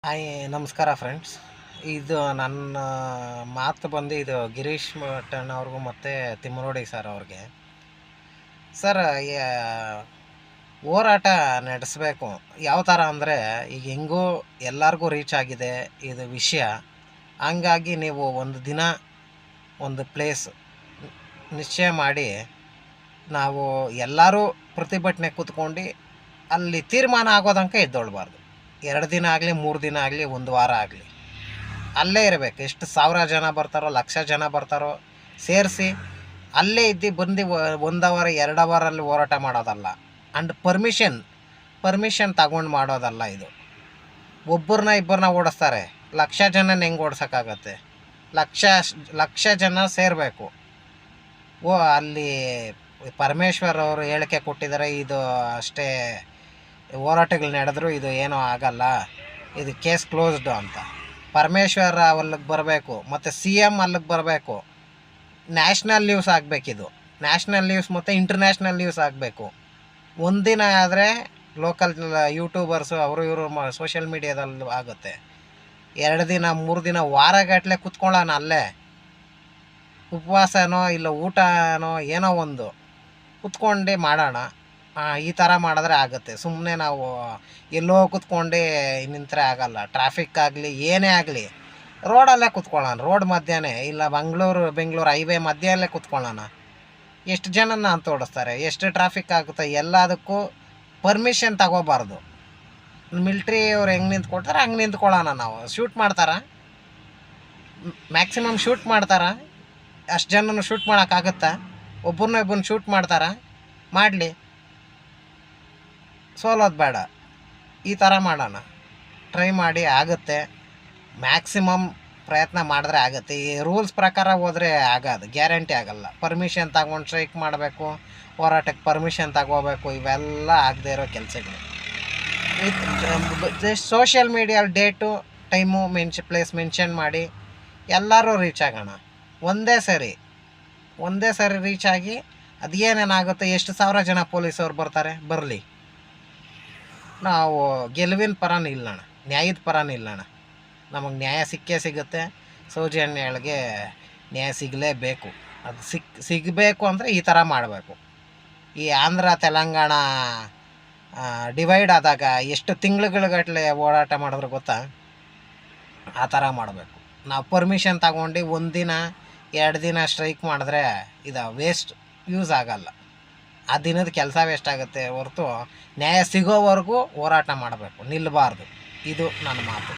Hi ನಮಸ್ಕಾರ friends. ಇದು ನನ್ನ ಮಾತು ಬಂದು ಇದು ಗಿರೀಶ್ ಮಟ್ಟಣ್ಣ ಅವ್ರಿಗೂ ಮತ್ತು ತಿಮ್ಮರೋಡಿ ಸರ್ ಅವ್ರಿಗೆ. ಸರ್, ಹೋರಾಟ ನಡೆಸಬೇಕು. ಯಾವ ಥರ ಅಂದರೆ, ಈಗ ಹೆಂಗೂ ಎಲ್ಲರಿಗೂ ರೀಚ್ ಆಗಿದೆ ಇದು ವಿಷಯ. ಹಂಗಾಗಿ ನೀವು ಒಂದು ದಿನ ಒಂದು ಪ್ಲೇಸ್ ನಿಶ್ಚಯ ಮಾಡಿ ನಾವು ಎಲ್ಲರೂ ಪ್ರತಿಭಟನೆ ಕೂತ್ಕೊಂಡು ಅಲ್ಲಿ ತೀರ್ಮಾನ ಆಗೋದಂಕ ಎದ್ದೊಳ್ಬಾರ್ದು. 2 ದಿನ ಆಗಲಿ, 3 ದಿನ ಆಗಲಿ, 1 ವಾರ ಆಗಲಿ ಅಲ್ಲೇ ಇರಬೇಕು. ಎಷ್ಟು ಸಾವಿರ ಜನ ಬರ್ತಾರೋ, ಲಕ್ಷ ಜನ ಬರ್ತಾರೋ ಸೇರಿಸಿ ಅಲ್ಲೇ ಇದ್ದು ಬಂದು 1 ಅವರ್ 2 ಅವರಲ್ಲಿ ಹೋರಾಟ ಮಾಡೋದಲ್ಲ. ಆ್ಯಂಡ್ ಪರ್ಮಿಷನ್ ತಗೊಂಡು ಮಾಡೋದಲ್ಲ ಇದು. ಒಬ್ಬರನ್ನ ಇಬ್ಬರನ್ನ ಓಡಿಸ್ತಾರೆ, ಲಕ್ಷ ಜನನ ಹೆಂಗೆ ಓಡ್ಸೋಕ್ಕಾಗತ್ತೆ? ಲಕ್ಷ ಜನ ಸೇರಬೇಕು. ಅಲ್ಲಿ ಪರಮೇಶ್ವರ್ ಅವರು ಹೇಳಿಕೆ ಕೊಟ್ಟಿದ್ದಾರೆ, ಇದು ಅಷ್ಟೇ ಹೋರಾಟಗಳು ನಡೆದ್ರು ಇದು ಏನೂ ಆಗಲ್ಲ, ಇದು ಕೇಸ್ ಕ್ಲೋಸ್ಡು ಅಂತ. ಪರಮೇಶ್ವರ್ ಅಲ್ಲಿಗೆ ಬರಬೇಕು, ಮತ್ತು CM ಅಲ್ಲಿಗೆ ಬರಬೇಕು. ನ್ಯಾಷನಲ್ ನ್ಯೂಸ್ ಆಗಬೇಕಿದು. ನ್ಯಾಷನಲ್ ನ್ಯೂಸ್ ಮತ್ತು ಇಂಟರ್ನ್ಯಾಷನಲ್ ನ್ಯೂಸ್ ಆಗಬೇಕು. ಒಂದಿನ ಆದರೆ ಲೋಕಲ್ ಯೂಟ್ಯೂಬರ್ಸು ಅವರು ಇವರು ಸೋಷಿಯಲ್ ಮೀಡಿಯಾದಲ್ಲಿ ಆಗುತ್ತೆ. 2 ದಿನ 3 ದಿನ ವಾರಗಟ್ಟಲೆ ಕುತ್ಕೊಳ್ಳೋಣ ಅಲ್ಲೇ. ಉಪವಾಸನೋ ಇಲ್ಲ ಊಟನೋ ಏನೋ ಒಂದು ಕುತ್ಕೊಂಡು ಮಾಡೋಣ. ಈ ಥರ ಮಾಡಿದ್ರೆ ಆಗುತ್ತೆ. ಸುಮ್ಮನೆ ನಾವು ಎಲ್ಲೋ ಕುತ್ಕೊಂಡು ನಿಂತರೆ ಆಗಲ್ಲ. ಟ್ರಾಫಿಕ್ ಆಗಲಿ ಏನೇ ಆಗಲಿ ರೋಡಲ್ಲೇ ಕುತ್ಕೊಳ್ಳೋಣ. ರೋಡ್ ಮಧ್ಯನೇ, ಇಲ್ಲ ಬೆಂಗಳೂರು ಹೈವೇ ಮಧ್ಯಲ್ಲೇ ಕುತ್ಕೊಳ್ಳೋಣ. ಎಷ್ಟು ಜನನ ಅಂತ ಓಡಿಸ್ತಾರೆ, ಎಷ್ಟು ಟ್ರಾಫಿಕ್ ಆಗುತ್ತೆ. ಎಲ್ಲದಕ್ಕೂ ಪರ್ಮಿಷನ್ ತಗೋಬಾರ್ದು. ಮಿಲ್ಟ್ರಿ ಅವ್ರು ಹೆಂಗೆ ನಿಂತ್ಕೊಳ್ತಾರೆ ಹಂಗೆ ನಿಂತ್ಕೊಳ್ಳೋಣ. ನಾವು ಶೂಟ್ ಮಾಡ್ತಾರ, ಮ್ಯಾಕ್ಸಿಮಮ್ ಶೂಟ್ ಮಾಡ್ತಾರ. ಅಷ್ಟು ಜನನು ಶೂಟ್ ಮಾಡೋಕ್ಕಾಗುತ್ತಾ? ಒಬ್ಬರನ್ನ ಶೂಟ್ ಮಾಡ್ತಾರ? ಮಾಡಲಿ, ಸೋಲೋದು ಬೇಡ. ಈ ಥರ ಮಾಡೋಣ. ಟ್ರೈ ಮಾಡಿ, ಆಗುತ್ತೆ. ಮ್ಯಾಕ್ಸಿಮಮ್ ಪ್ರಯತ್ನ ಮಾಡಿದ್ರೆ ಆಗುತ್ತೆ. ಈ ರೂಲ್ಸ್ ಪ್ರಕಾರ ಹೋದರೆ ಆಗೋದು ಗ್ಯಾರಂಟಿ ಆಗಲ್ಲ. ಪರ್ಮಿಷನ್ ತಗೊಂಡು ಸ್ಟ್ರೈಕ್ ಮಾಡಬೇಕು, ಹೋರಾಟಕ್ಕೆ ಪರ್ಮಿಷನ್ ತಗೋಬೇಕು, ಇವೆಲ್ಲ ಆಗದೇ ಇರೋ ಕೆಲಸಗಳು. ಸೋಷಿಯಲ್ ಮೀಡಿಯಲ್ಲಿ ಡೇಟು ಟೈಮು ಪ್ಲೇಸ್ ಮೆನ್ಷನ್ ಮಾಡಿ ಎಲ್ಲರೂ ರೀಚ್ ಆಗೋಣ. ಒಂದೇ ಸರಿ ರೀಚ್ ಆಗಿ ಅದೇನೇನಾಗುತ್ತೆ, ಎಷ್ಟು ಸಾವಿರ ಜನ ಪೊಲೀಸವ್ರು ಬರ್ತಾರೆ, ಬರಲಿ. ನಾವು ಗೆಲುವಿನ ಪರ ನಿಲ್ಲೋಣ, ನ್ಯಾಯದ ಪರ ನಿಲ್ಲೋಣ. ನಮಗೆ ನ್ಯಾಯ ಸಿಗುತ್ತೆ. ಸೌಜನ್ಯಗಳಿಗೆ ನ್ಯಾಯ ಸಿಗಲೇಬೇಕು. ಅದು ಸಿಗಬೇಕು ಅಂದರೆ ಈ ಥರ ಮಾಡಬೇಕು. ಈ ಆಂಧ್ರ ತೆಲಂಗಾಣ ಡಿವೈಡ್ ಆದಾಗ ಎಷ್ಟು ತಿಂಗಳುಗಟ್ಟಲೆ ಹೋರಾಟ ಮಾಡಿದ್ರು ಗೊತ್ತಾ? ಆ ಥರ ಮಾಡಬೇಕು. ನಾವು ಪರ್ಮಿಷನ್ ತಗೊಂಡು 1 ದಿನ 2 ದಿನ ಸ್ಟ್ರೈಕ್ ಮಾಡಿದ್ರೆ ಇದು ವೇಸ್ಟ್, ಯೂಸ್ ಆಗಲ್ಲ. ಆ ದಿನದ ಕೆಲಸ ವೇಸ್ಟ್ ಆಗುತ್ತೆ ಹೊರತು ನ್ಯಾಯ ಸಿಗೋವರೆಗೂ ಹೋರಾಟ ಮಾಡಬೇಕು, ನಿಲ್ಲಬಾರ್ದು. ಇದು ನನ್ನ ಮಾತು.